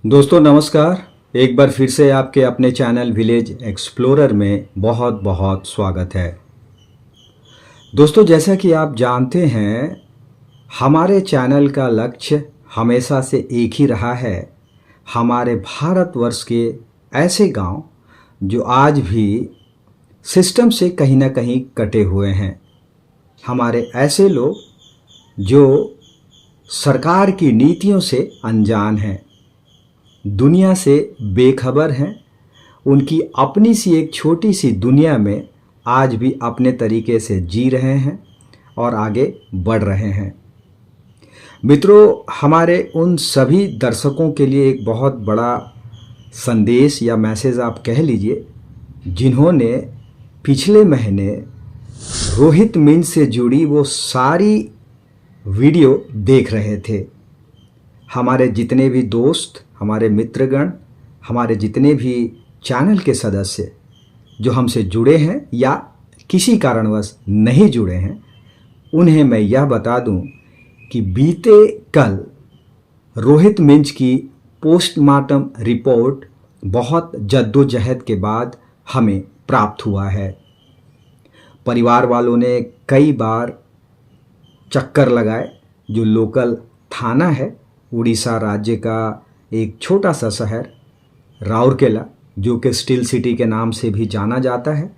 दोस्तों नमस्कार। एक बार फिर से आपके अपने चैनल विलेज एक्सप्लोरर में बहुत बहुत स्वागत है। दोस्तों जैसा कि आप जानते हैं, हमारे चैनल का लक्ष्य हमेशा से एक ही रहा है। हमारे भारतवर्ष के ऐसे गांव जो आज भी सिस्टम से कहीं ना कहीं कटे हुए हैं, हमारे ऐसे लोग जो सरकार की नीतियों से अनजान हैं, दुनिया से बेखबर हैं, उनकी अपनी सी एक छोटी सी दुनिया में आज भी अपने तरीके से जी रहे हैं और आगे बढ़ रहे हैं। मित्रों, हमारे उन सभी दर्शकों के लिए एक बहुत बड़ा संदेश या मैसेज आप कह लीजिए, जिन्होंने पिछले महीने रोहित मीन्स से जुड़ी वो सारी वीडियो देख रहे थे। हमारे जितने भी दोस्त, हमारे मित्रगण, हमारे जितने भी चैनल के सदस्य जो हमसे जुड़े हैं या किसी कारणवश नहीं जुड़े हैं, उन्हें मैं यह बता दूं कि बीते कल रोहित मिंज की पोस्टमार्टम रिपोर्ट बहुत जद्दोजहद के बाद हमें प्राप्त हुआ है। परिवार वालों ने कई बार चक्कर लगाए। जो लोकल थाना है, उड़ीसा राज्य का एक छोटा सा शहर राउरकेला, जो कि स्टील सिटी के नाम से भी जाना जाता है,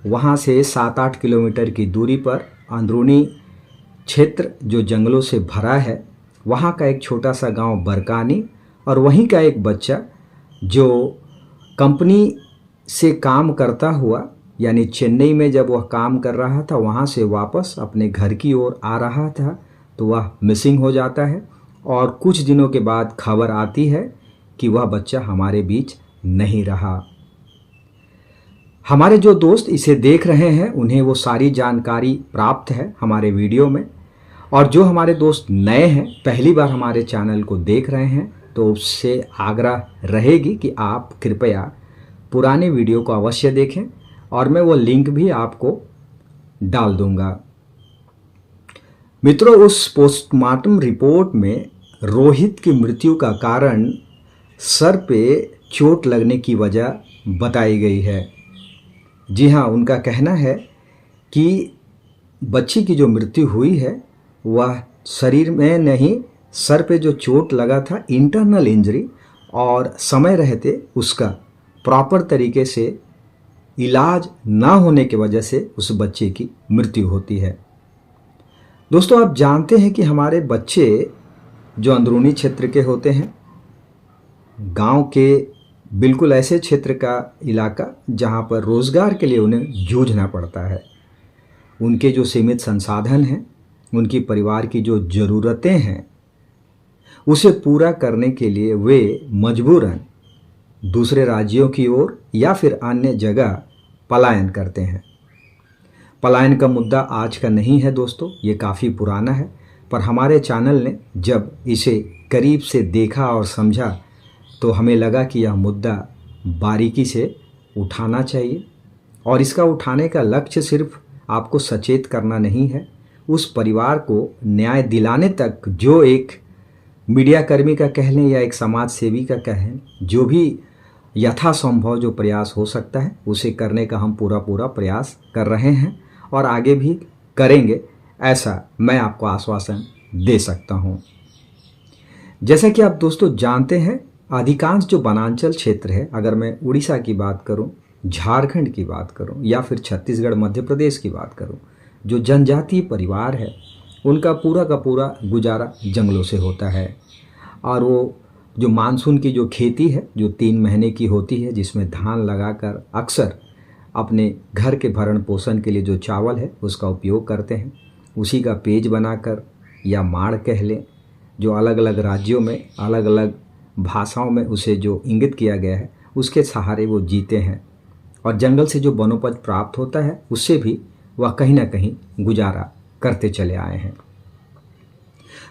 वहाँ से 7-8 किलोमीटर की दूरी पर अंदरूनी क्षेत्र जो जंगलों से भरा है, वहाँ का एक छोटा सा गांव बरकानी, और वहीं का एक बच्चा जो कंपनी से काम करता हुआ, यानी चेन्नई में जब वह काम कर रहा था, वहाँ से वापस अपने घर की ओर आ रहा था तो वह मिसिंग हो जाता है। और कुछ दिनों के बाद खबर आती है कि वह बच्चा हमारे बीच नहीं रहा। हमारे जो दोस्त इसे देख रहे हैं, उन्हें वो सारी जानकारी प्राप्त है हमारे वीडियो में। और जो हमारे दोस्त नए हैं, पहली बार हमारे चैनल को देख रहे हैं, तो उससे आग्रह रहेगी कि आप कृपया पुराने वीडियो को अवश्य देखें, और मैं वो लिंक भी आपको डाल दूंगा। मित्रों, उस पोस्टमार्टम रिपोर्ट में रोहित की मृत्यु का कारण सर पे चोट लगने की वजह बताई गई है। जी हाँ, उनका कहना है कि बच्ची की जो मृत्यु हुई है वह शरीर में नहीं, सर पे जो चोट लगा था, इंटरनल इंजरी, और समय रहते उसका प्रॉपर तरीके से इलाज ना होने की वजह से उस बच्चे की मृत्यु होती है। दोस्तों, आप जानते हैं कि हमारे बच्चे जो अंदरूनी क्षेत्र के होते हैं, गांव के बिल्कुल ऐसे क्षेत्र का इलाका जहां पर रोज़गार के लिए उन्हें जूझना पड़ता है, उनके जो सीमित संसाधन हैं, उनकी परिवार की जो ज़रूरतें हैं, उसे पूरा करने के लिए वे मजबूरन दूसरे राज्यों की ओर या फिर अन्य जगह पलायन करते हैं। पलायन का मुद्दा आज का नहीं है दोस्तों, ये काफ़ी पुराना है, पर हमारे चैनल ने जब इसे करीब से देखा और समझा तो हमें लगा कि यह मुद्दा बारीकी से उठाना चाहिए। और इसका उठाने का लक्ष्य सिर्फ आपको सचेत करना नहीं है, उस परिवार को न्याय दिलाने तक जो एक मीडियाकर्मी का कह लें या एक समाज सेवी का कहें, जो भी यथासंभव जो प्रयास हो सकता है उसे करने का हम पूरा प्रयास कर रहे हैं और आगे भी करेंगे, ऐसा मैं आपको आश्वासन दे सकता हूं। जैसा कि आप दोस्तों जानते हैं, अधिकांश जो वनांचल क्षेत्र है, अगर मैं उड़ीसा की बात करूं, झारखंड की बात करूं या फिर छत्तीसगढ़ मध्य प्रदेश की बात करूं, जो जनजातीय परिवार है उनका पूरा का पूरा गुजारा जंगलों से होता है। और वो जो मानसून की जो खेती है, जो 3 महीने की होती है, जिसमें धान लगाकर अक्सर अपने घर के भरण पोषण के लिए जो चावल है उसका उपयोग करते हैं, उसी का पेज बनाकर या माड़ कह लें, जो अलग अलग राज्यों में अलग अलग भाषाओं में उसे जो इंगित किया गया है, उसके सहारे वो जीते हैं। और जंगल से जो वनोपज प्राप्त होता है उससे भी वह कहीं ना कहीं गुजारा करते चले आए हैं।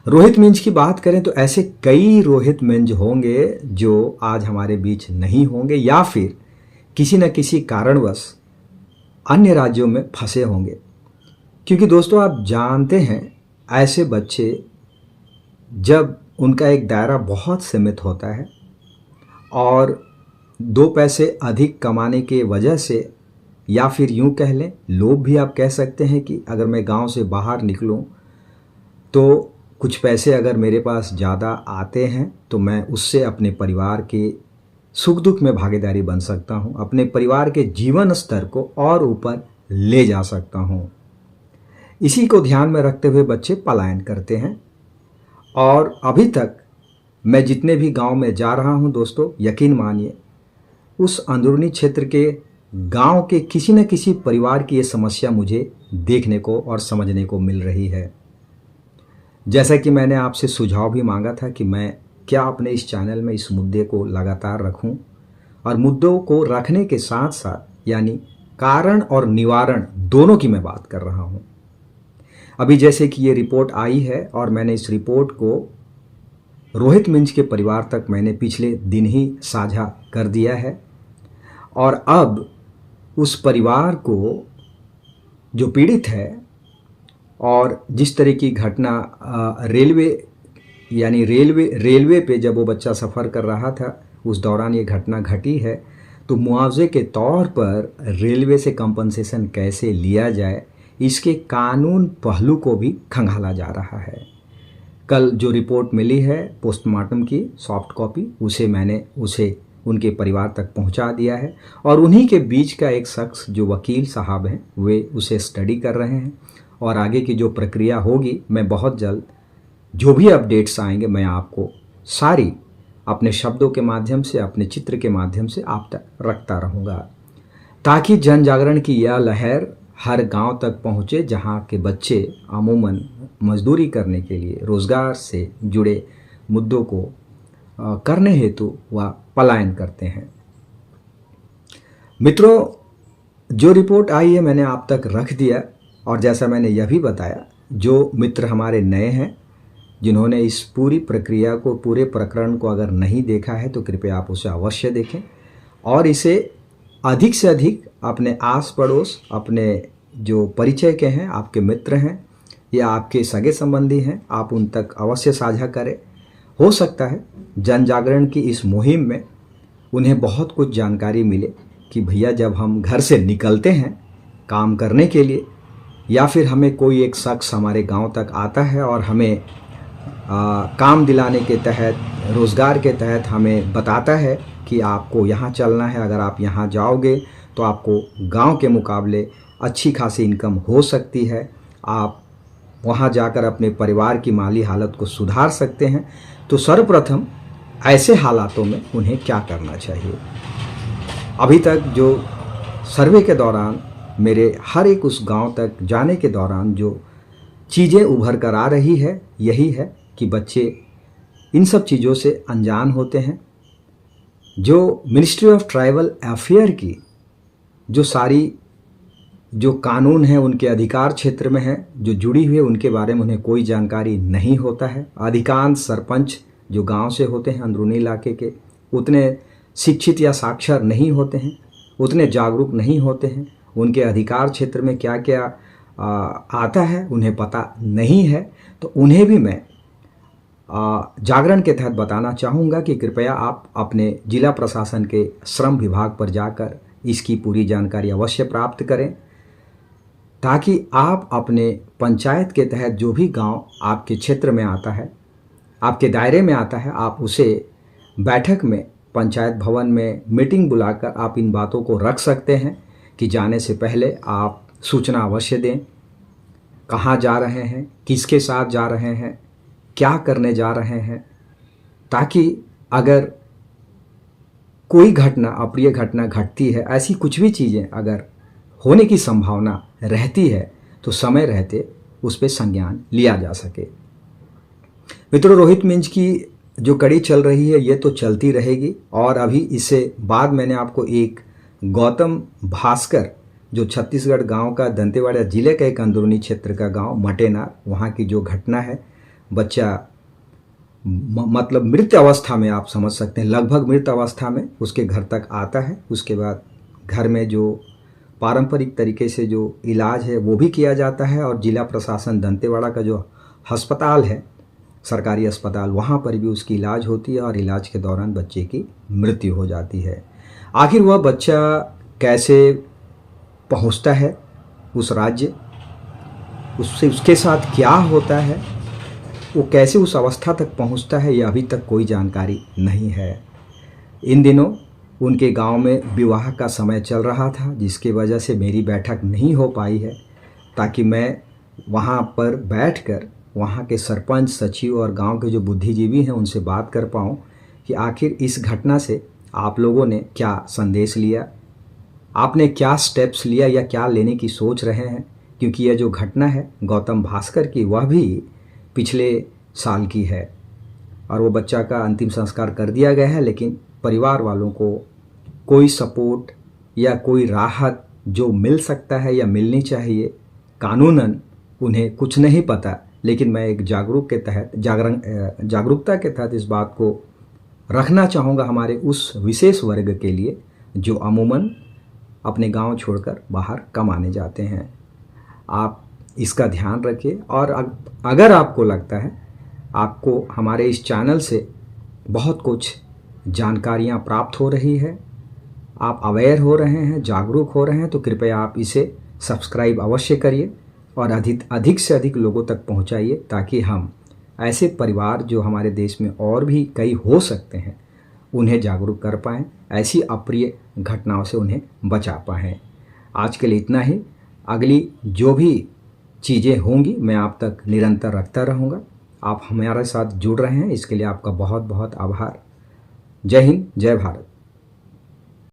रोहित मिंज की बात करें तो ऐसे कई रोहित मिंज होंगे जो आज हमारे बीच नहीं होंगे या फिर किसी न किसी कारणवश अन्य राज्यों में फंसे होंगे। क्योंकि दोस्तों, आप जानते हैं, ऐसे बच्चे जब उनका एक दायरा बहुत सीमित होता है, और 2 पैसे अधिक कमाने के वजह से, या फिर यूँ कह लें लोभ भी आप कह सकते हैं कि अगर मैं गांव से बाहर निकलूं तो कुछ पैसे अगर मेरे पास ज़्यादा आते हैं तो मैं उससे अपने परिवार के सुख दुख में भागीदारी बन सकता हूं, अपने परिवार के जीवन स्तर को और ऊपर ले जा सकता हूं। इसी को ध्यान में रखते हुए बच्चे पलायन करते हैं। और अभी तक मैं जितने भी गांव में जा रहा हूं दोस्तों, यकीन मानिए उस अंदरूनी क्षेत्र के गांव के किसी न किसी परिवार की ये समस्या मुझे देखने को और समझने को मिल रही है। जैसा कि मैंने आपसे सुझाव भी मांगा था कि मैं क्या अपने इस चैनल में इस मुद्दे को लगातार रखूं, और मुद्दों को रखने के साथ साथ यानी कारण और निवारण दोनों की मैं बात कर रहा हूं। अभी जैसे कि ये रिपोर्ट आई है और मैंने इस रिपोर्ट को रोहित मिंज के परिवार तक मैंने पिछले दिन ही साझा कर दिया है, और अब उस परिवार को जो पीड़ित है और जिस तरह की घटना रेलवे पे जब वो बच्चा सफ़र कर रहा था उस दौरान ये घटना घटी है, तो मुआवजे के तौर पर रेलवे से कंपनसेशन कैसे लिया जाए इसके कानून पहलू को भी खंगाला जा रहा है। कल जो रिपोर्ट मिली है पोस्टमार्टम की सॉफ्ट कॉपी, उसे उनके परिवार तक पहुंचा दिया है, और उन्हीं के बीच का एक शख्स जो वकील साहब हैं वे उसे स्टडी कर रहे हैं, और आगे की जो प्रक्रिया होगी मैं बहुत जल्द जो भी अपडेट्स आएंगे मैं आपको सारी अपने शब्दों के माध्यम से, अपने चित्र के माध्यम से आप तक रखता रहूँगा, ताकि जन जागरण की यह लहर हर गांव तक पहुँचे जहां के बच्चे अमूमन मजदूरी करने के लिए रोज़गार से जुड़े मुद्दों को करने हेतु वह पलायन करते हैं। मित्रों, जो रिपोर्ट आई है मैंने आप तक रख दिया, और जैसा मैंने यह भी बताया, जो मित्र हमारे नए हैं जिन्होंने इस पूरी प्रक्रिया को, पूरे प्रकरण को अगर नहीं देखा है तो कृपया आप उसे अवश्य देखें, और इसे अधिक से अधिक अपने आस पड़ोस, अपने जो परिचय के हैं, आपके मित्र हैं या आपके सगे संबंधी हैं, आप उन तक अवश्य साझा करें। हो सकता है जन जागरण की इस मुहिम में उन्हें बहुत कुछ जानकारी मिले कि भैया जब हम घर से निकलते हैं काम करने के लिए, या फिर हमें कोई एक शख्स हमारे गांव तक आता है और हमें काम दिलाने के तहत, रोज़गार के तहत हमें बताता है कि आपको यहाँ चलना है, अगर आप यहाँ जाओगे तो आपको गांव के मुकाबले अच्छी खासी इनकम हो सकती है, आप वहाँ जाकर अपने परिवार की माली हालत को सुधार सकते हैं, तो सर्वप्रथम ऐसे हालातों में उन्हें क्या करना चाहिए। अभी तक जो सर्वे के दौरान, मेरे हर एक उस गांव तक जाने के दौरान जो चीज़ें उभर कर आ रही है, यही है कि बच्चे इन सब चीज़ों से अनजान होते हैं। जो मिनिस्ट्री ऑफ ट्राइबल अफेयर की जो सारी जो कानून है उनके अधिकार क्षेत्र में है, जो जुड़ी हुई है, उनके बारे में उन्हें कोई जानकारी नहीं होता है। अधिकांश सरपंच जो गांव से होते हैं, अंदरूनी इलाके के, उतने शिक्षित या साक्षर नहीं होते हैं, उतने जागरूक नहीं होते हैं, उनके अधिकार क्षेत्र में क्या क्या आता है उन्हें पता नहीं है। तो उन्हें भी मैं जागरण के तहत बताना चाहूँगा कि कृपया आप अपने जिला प्रशासन के श्रम विभाग पर जाकर इसकी पूरी जानकारी अवश्य प्राप्त करें, ताकि आप अपने पंचायत के तहत जो भी गांव आपके क्षेत्र में आता है, आपके दायरे में आता है, आप उसे बैठक में, पंचायत भवन में मीटिंग बुलाकर आप इन बातों को रख सकते हैं कि जाने से पहले आप सूचना अवश्य दें, कहाँ जा रहे हैं, किसके साथ जा रहे हैं, क्या करने जा रहे हैं, ताकि अगर कोई घटना, अप्रिय घटना घटती है, ऐसी कुछ भी चीज़ें अगर होने की संभावना रहती है तो समय रहते उस पर संज्ञान लिया जा सके। मित्रों, रोहित मिंज की जो कड़ी चल रही है ये तो चलती रहेगी, और अभी इससे बाद मैंने आपको एक गौतम भास्कर जो छत्तीसगढ़ गांव का, दंतेवाड़ा जिले का एक अंदरूनी क्षेत्र का गांव मटेनार, वहाँ की जो घटना है, बच्चा मतलब मृत अवस्था में, आप समझ सकते हैं लगभग मृत अवस्था में उसके घर तक आता है। उसके बाद घर में जो पारंपरिक तरीके से जो इलाज है वो भी किया जाता है, और जिला प्रशासन दंतेवाड़ा का जो अस्पताल है सरकारी अस्पताल, वहाँ पर भी उसकी इलाज होती है और इलाज के दौरान बच्चे की मृत्यु हो जाती है। आखिर वह बच्चा कैसे पहुँचता है उस राज्य, उसके साथ क्या होता है, वो कैसे उस अवस्था तक पहुँचता है, यह अभी तक कोई जानकारी नहीं है। इन दिनों उनके गांव में विवाह का समय चल रहा था, जिसकी वजह से मेरी बैठक नहीं हो पाई है, ताकि मैं वहां पर बैठकर वहां के सरपंच, सचिव और गांव के जो बुद्धिजीवी हैं उनसे बात कर पाऊँ कि आखिर इस घटना से आप लोगों ने क्या संदेश लिया, आपने क्या स्टेप्स लिया या क्या लेने की सोच रहे हैं। क्योंकि यह जो घटना है गौतम भास्कर की, वह भी पिछले साल की है और वो बच्चा का अंतिम संस्कार कर दिया गया है, लेकिन परिवार वालों को कोई सपोर्ट या कोई राहत जो मिल सकता है या मिलनी चाहिए, कानूनन उन्हें कुछ नहीं पता। लेकिन मैं एक जागरूकता के तहत इस बात को रखना चाहूँगा हमारे उस विशेष वर्ग के लिए जो अमूमन अपने गांव छोड़कर बाहर कमाने जाते हैं। आप इसका ध्यान रखिए और अगर आपको लगता है आपको हमारे इस चैनल से बहुत कुछ जानकारियां प्राप्त हो रही है, आप अवेयर हो रहे हैं, जागरूक हो रहे हैं, तो कृपया आप इसे सब्सक्राइब अवश्य करिए और अधिक से अधिक लोगों तक पहुंचाइए, ताकि हम ऐसे परिवार जो हमारे देश में और भी कई हो सकते हैं उन्हें जागरूक कर पाएँ, ऐसी अप्रिय घटनाओं से उन्हें बचा पाएँ। आज के लिए इतना ही। अगली जो भी चीज़ें होंगी मैं आप तक निरंतर रखता रहूँगा। आप हमारे साथ जुड़ रहे हैं, इसके लिए आपका बहुत बहुत आभार। जय हिंद, जय भारत।